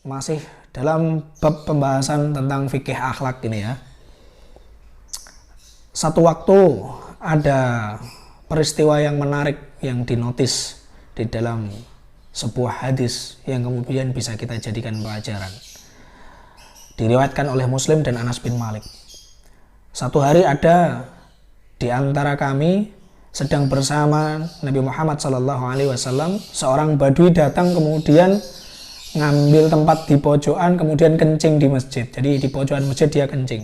Masih dalam bab pembahasan tentang fikih akhlak ini ya. Satu waktu ada peristiwa yang menarik yang dinotis di dalam sebuah hadis yang kemudian bisa kita jadikan pelajaran. Diriwayatkan oleh Muslim dan Anas bin Malik. Satu hari ada di antara kami sedang bersama Nabi Muhammad SAW, seorang badui datang kemudian ngambil tempat di pojokan, kemudian kencing di masjid. Jadi di pojokan masjid dia kencing.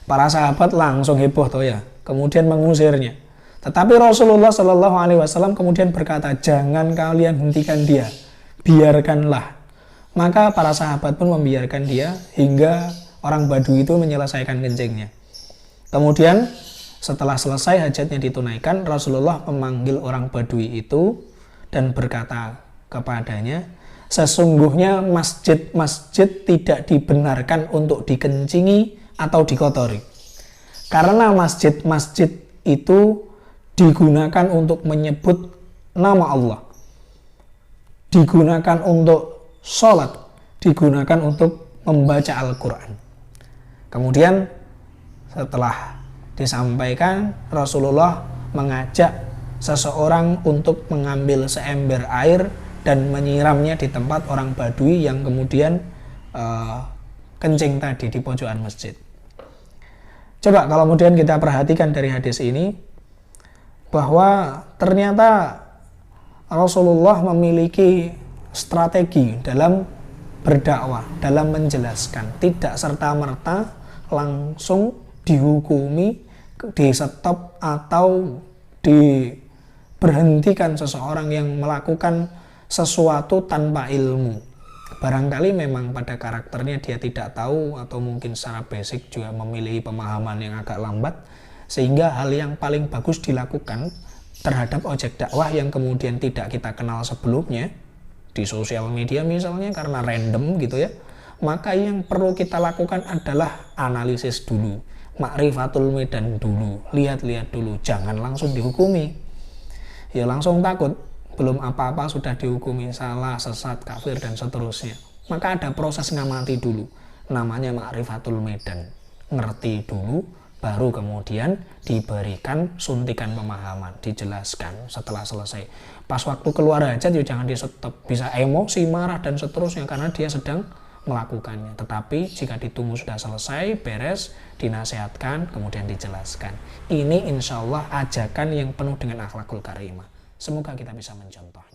Para sahabat langsung heboh toh ya, kemudian mengusirnya. Tetapi Rasulullah SAW kemudian berkata, jangan kalian hentikan dia, biarkanlah. Maka para sahabat pun membiarkan dia hingga orang badui itu menyelesaikan kencingnya. Kemudian setelah selesai hajatnya ditunaikan, Rasulullah memanggil orang badui itu dan berkata kepadanya, sesungguhnya masjid-masjid tidak dibenarkan untuk dikencingi atau dikotori. Karena masjid-masjid itu digunakan untuk menyebut nama Allah, digunakan untuk sholat, digunakan untuk membaca Al-Quran. Kemudian setelah disampaikan, Rasulullah mengajak seseorang untuk mengambil seember air dan menyiramnya di tempat orang badui yang kemudian kencing tadi di pojokan masjid. Coba kalau kemudian kita perhatikan dari hadis ini, bahwa ternyata Rasulullah memiliki strategi dalam berdakwah, dalam menjelaskan. Tidak serta-merta langsung dihukumi, di-stop atau diberhentikan seseorang yang melakukan sesuatu tanpa ilmu. Barangkali memang pada karakternya dia tidak tahu, atau mungkin secara basic juga memiliki pemahaman yang agak lambat, sehingga hal yang paling bagus dilakukan terhadap objek dakwah yang kemudian tidak kita kenal sebelumnya di sosial media misalnya, karena random gitu ya, maka yang perlu kita lakukan adalah analisis dulu, ma'rifatul medan dulu, lihat-lihat dulu, jangan langsung dihukumi. Ya langsung takut, belum apa-apa sudah dihukumi salah, sesat, kafir, dan seterusnya. Maka ada proses ngamati dulu, namanya ma'rifatul medan, ngerti dulu, baru kemudian diberikan suntikan pemahaman, dijelaskan setelah selesai. Pas waktu keluar hajat ya jangan di stop, bisa emosi, marah, dan seterusnya karena dia sedang melakukannya. Tetapi jika ditunggu sudah selesai, beres, dinasihatkan, kemudian dijelaskan. Ini insya Allah ajakan yang penuh dengan akhlakul karimah. Semoga kita bisa mencontoh.